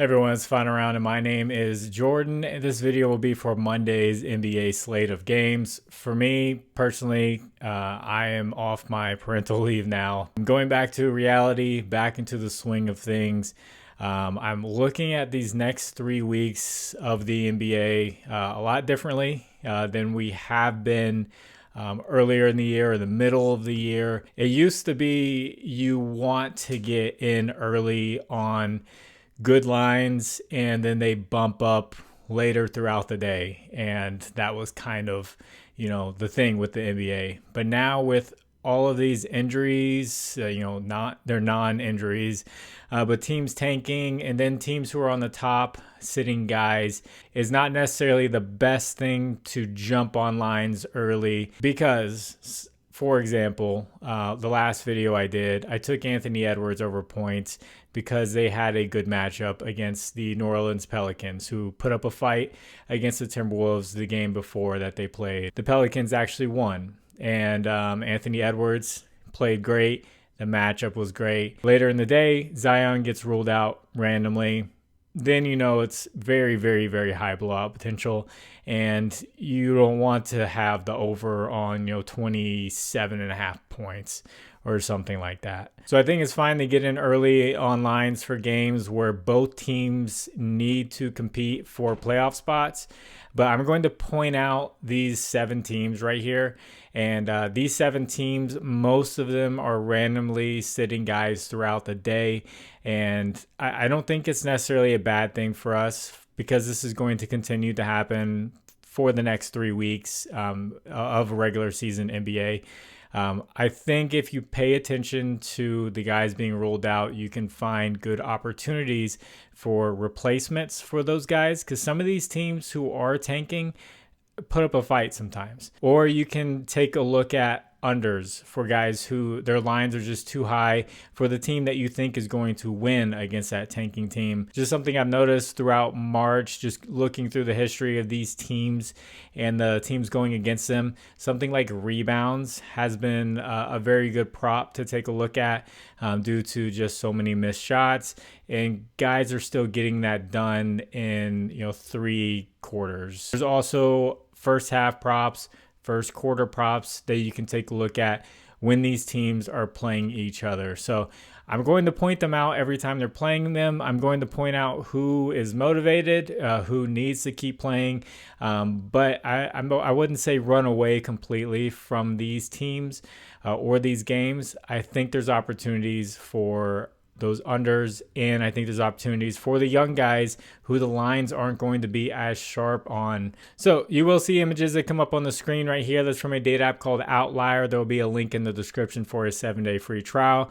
Everyone's fun around, and my name is Jordan. This video will be for Monday's NBA slate of games. For me personally, I am off my parental leave now. I'm going back to reality, back into the swing of things. I'm looking at these next 3 weeks of the NBA a lot differently than we have been earlier in the year or the middle of the year. It used to be you want to get in early on good lines and then they bump up later throughout the day, and that was kind of the thing with the NBA. But now with all of these injuries, they're non-injuries, but teams tanking and then teams who are on the top sitting guys is not necessarily the best thing to jump on lines early because, for example, the last video I did, I took Anthony Edwards over points because they had a good matchup against the New Orleans Pelicans, who put up a fight against the Timberwolves the game before that they played. The Pelicans actually won, and Anthony Edwards played great. The matchup was great. Later in the day, Zion gets ruled out randomly. Then it's very, very, very high blowout potential, and you don't want to have the over on 27.5 points or something like that. So I think it's fine to get in early on lines for games where both teams need to compete for playoff spots. But I'm going to point out these 7 teams right here. And these 7 teams, most of them are randomly sitting guys throughout the day. And I don't think it's necessarily a bad thing for us because this is going to continue to happen for the next 3 weeks of regular season NBA. I think if you pay attention to the guys being ruled out, you can find good opportunities for replacements for those guys, because some of these teams who are tanking put up a fight sometimes. Or you can take a look at unders for guys who their lines are just too high for the team that you think is going to win against that tanking team. Just something I've noticed throughout March, just looking through the history of these teams and the teams going against them. Something like rebounds has been a very good prop to take a look at due to just so many missed shots. And guys are still getting that done in 3 quarters. There's also first half props, first quarter props that you can take a look at when these teams are playing each other. So I'm going to point them out every time they're playing them. I'm going to point out who is motivated, who needs to keep playing. But I wouldn't say run away completely from these teams or these games. I think there's opportunities for those unders, and I think there's opportunities for the young guys who the lines aren't going to be as sharp on. So you will see images that come up on the screen right here. That's from a data app called Outlier. There will be a link in the description for a 7-day free trial.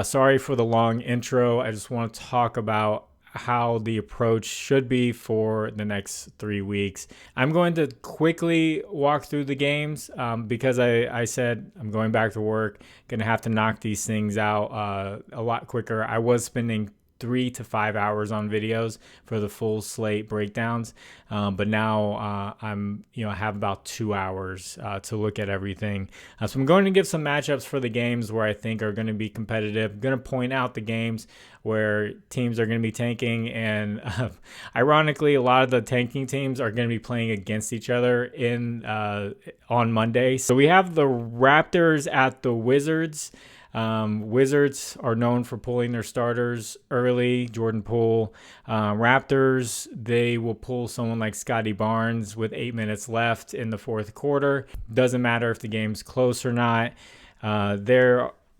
Sorry for the long intro. I just want to talk about how the approach should be for the next 3 weeks. I'm going to quickly walk through the games because I said I'm going back to work, gonna have to knock these things out a lot quicker. I was spending 3 to 5 hours on videos for the full slate breakdowns, but now I'm have about 2 hours to look at everything. So I'm going to give some matchups for the games where I think are going to be competitive. I'm going to point out the games where teams are going to be tanking, and ironically, a lot of the tanking teams are going to be playing against each other on Monday. So we have the Raptors at the Wizards. Wizards are known for pulling their starters early. Jordan Poole. Raptors, they will pull someone like Scotty Barnes with 8 minutes left in the fourth quarter. Doesn't matter if the game's close or not.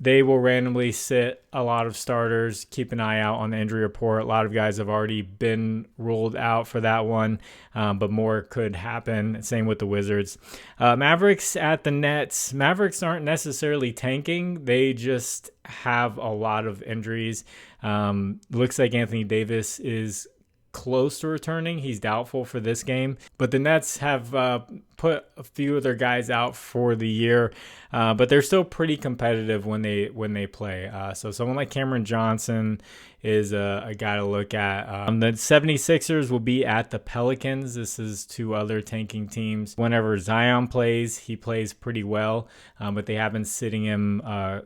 They will randomly sit a lot of starters. Keep an eye out on the injury report. A lot of guys have already been ruled out for that one, but more could happen. Same with the Wizards. Mavericks at the Nets. Mavericks aren't necessarily tanking. They just have a lot of injuries. Looks like Anthony Davis is close to returning. He's doubtful for this game, but the Nets have put a few of their guys out for the year, but they're still pretty competitive when they play. So someone like Cameron Johnson is a guy to look at. The 76ers will be at the Pelicans. This is 2 other tanking teams. Whenever Zion plays, he plays pretty well, but they have been sitting him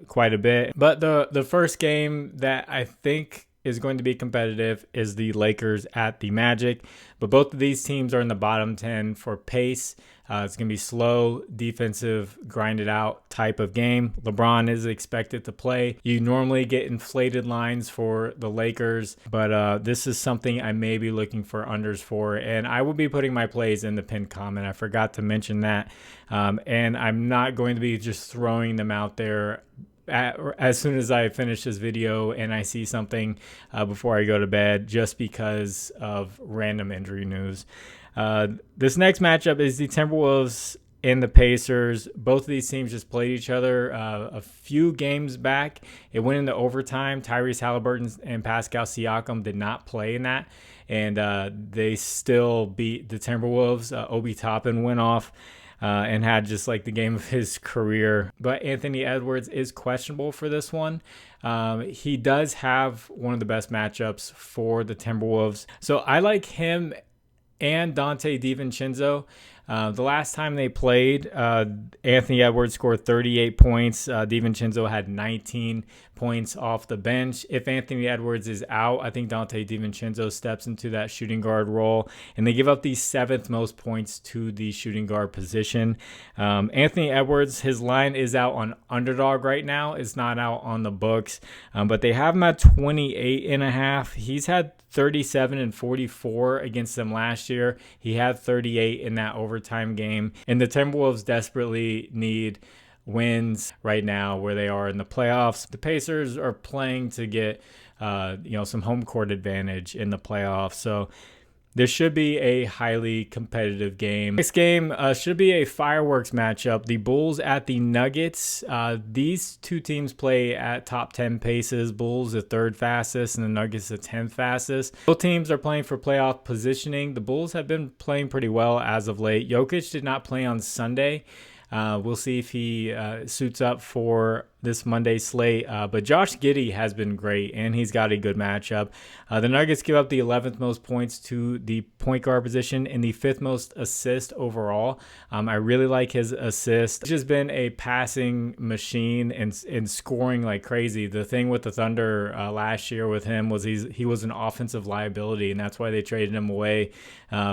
quite a bit. But the first game that I think is going to be competitive is the Lakers at the Magic. But both of these teams are in the bottom 10 for pace. It's going to be slow, defensive, grinded out type of game. LeBron is expected to play. You normally get inflated lines for the Lakers, but this is something I may be looking for unders for. And I will be putting my plays in the pinned comment. I forgot to mention that. And I'm not going to be just throwing them out there as soon as I finish this video and I see something before I go to bed, just because of random injury news. This next matchup is the Timberwolves and the Pacers. Both of these teams just played each other a few games back. It went into overtime. Tyrese Halliburton and Pascal Siakam did not play in that, and they still beat the Timberwolves. Obi Toppin went off and had just like the game of his career. But Anthony Edwards is questionable for this one. He does have one of the best matchups for the Timberwolves. So I like him and Dante DiVincenzo. The last time they played, Anthony Edwards scored 38 points. DiVincenzo had 19 points off the bench. If Anthony Edwards is out, I think Dante DiVincenzo steps into that shooting guard role, and they give up the 7th most points to the shooting guard position. Anthony Edwards, his line is out on Underdog right now. It's not out on the books, but they have him at 28.5. He's had 37 and 44 against them last year. He had 38 in that overtime game, and the Timberwolves desperately need wins right now where they are in the playoffs. The Pacers are playing to get some home court advantage in the playoffs, so this should be a highly competitive game. Next game should be a fireworks matchup. The Bulls at the Nuggets. These two teams play at top 10 paces. Bulls the 3rd fastest and the Nuggets the 10th fastest. Both teams are playing for playoff positioning. The Bulls have been playing pretty well as of late. Jokic did not play on Sunday. We'll see if he suits up for this Monday slate. But Josh Giddey has been great, and he's got a good matchup. The Nuggets give up the 11th most points to the point guard position and the 5th most assist overall. I really like his assist. He's just been a passing machine and scoring like crazy. The thing with the Thunder last year with him was he was an offensive liability, and that's why they traded him away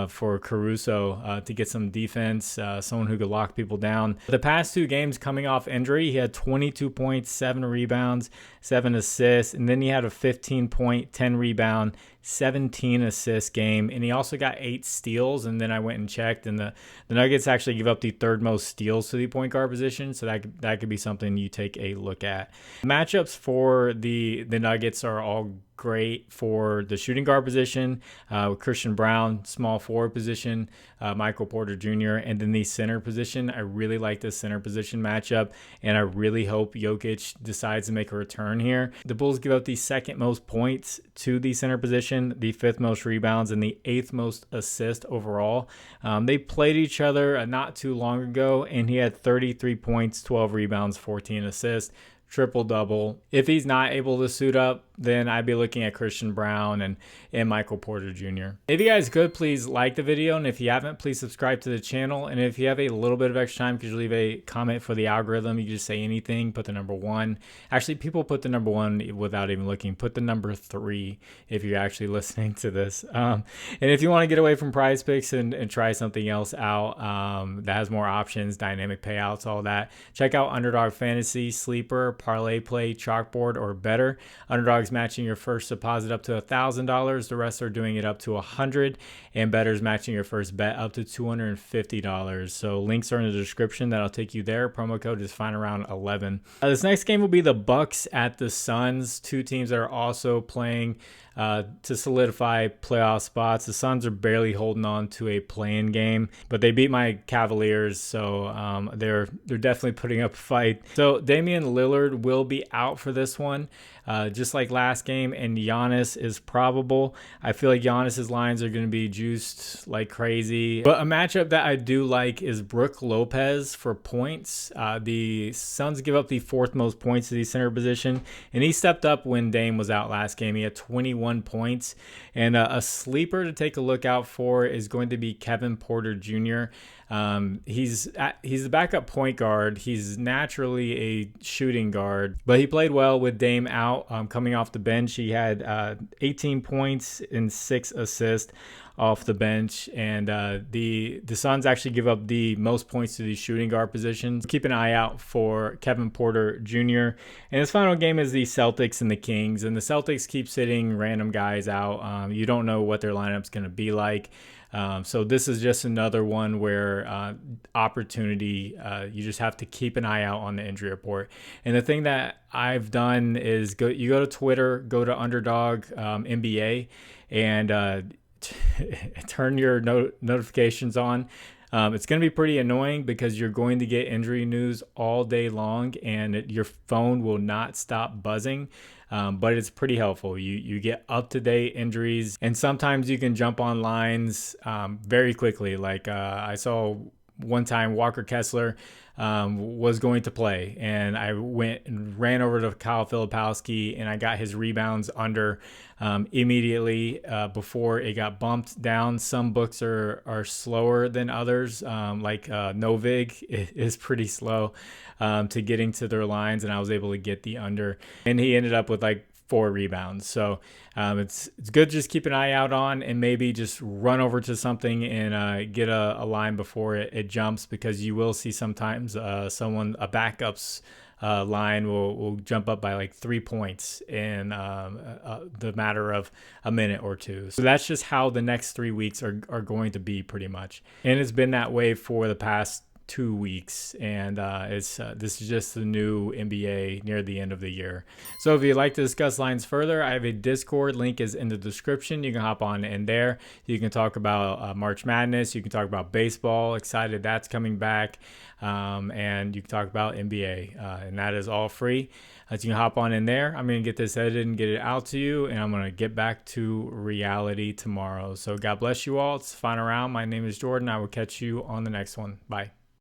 for Caruso to get some defense, someone who could lock people down. The past 2 games coming off injury, he had 22 points, 7 rebounds, 7 assists, and then he had a 15-point, 10 rebound, 17 assist game, and he also got 8 steals. And then I went and checked, and the Nuggets actually give up the 3rd most steals to the point guard position, so that could be something you take a look at. Matchups for the Nuggets are all great for the shooting guard position with Christian Brown, small forward position, Michael Porter Jr., and then the center position. I really like this center position matchup, and I really hope Jokic decides to make a return here. The Bulls give up the 2nd most points to the center position, the 5th most rebounds, and the 8th most assists overall. They played each other not too long ago, and he had 33 points, 12 rebounds, 14 assists. Triple-double. If he's not able to suit up, then I'd be looking at Christian Brown and Michael Porter Jr. If you guys could, please like the video, and if you haven't, please subscribe to the channel. And if you have a little bit of extra time, could you leave a comment for the algorithm? You just say anything, put the number 1. Actually, people put the number 1 without even looking. Put the number 3 if you're actually listening to this. And if you want to get away from Prizepicks and try something else out that has more options, dynamic payouts, all that, check out Underdog Fantasy, Sleeper, ParlayPlay, ChalkBoard, or better. Underdog's matching your first deposit up to $1,000. The rest are doing it up to $100, and Better's matching your first bet up to $250. So links are in the description. That'll take you there. Promo code is FINDAROUND11. This next game will be the Bucks at the Suns. 2 teams that are also playing to solidify playoff spots. The Suns are barely holding on to a play-in game, but they beat my Cavaliers, so they're definitely putting up a fight. So Damian Lillard will be out for this one, just like last game, and Giannis is probable. I feel like Giannis's lines are going to be juiced like crazy. But a matchup that I do like is Brook Lopez for points. The Suns give up the 4th most points to the center position, and he stepped up when Dame was out last game. He had 21 points. And a sleeper to take a look out for is going to be Kevin Porter Jr. He's the backup point guard. He's naturally a shooting guard, but he played well with Dame out. Coming off the bench, he had 18 points and 6 assists off the bench, and the Suns actually give up the most points to these shooting guard positions. Keep an eye out for Kevin Porter Jr. And his final game is the Celtics and the Kings, and the Celtics keep sitting random guys out. You don't know what their lineup's going to be like. So this is just another one where opportunity, you just have to keep an eye out on the injury report. And the thing that I've done is you go to Twitter, go to Underdog NBA, and turn your notifications on. It's going to be pretty annoying because you're going to get injury news all day long, and your phone will not stop buzzing. But it's pretty helpful. You get up-to-date injuries, and sometimes you can jump on lines very quickly. Like I saw one time Walker Kessler was going to play, and I went and ran over to Kyle Filipowski, and I got his rebounds under immediately before it got bumped down. Some books are slower than others, like Novig is pretty slow to getting to their lines, and I was able to get the under, and he ended up with like 4 rebounds. So it's good to just keep an eye out on, and maybe just run over to something and get a line before it jumps, because you will see sometimes a backup's line will jump up by like 3 points in the matter of a minute or two. So that's just how the next 3 weeks are going to be pretty much. And it's been that way for the past 2 weeks, and this is just the new NBA near the end of the year. So if you'd like to discuss lines further, I have a Discord. Link is in the description. You can hop on in there. You can talk about March Madness. You can talk about baseball. Excited that's coming back. And you can talk about NBA, and that is all free. So you can hop on in there. I'm going to get this edited and get it out to you, and I'm going to get back to reality tomorrow. So God bless you all. It's the final round. My name is Jordan. I will catch you on the next one. Bye.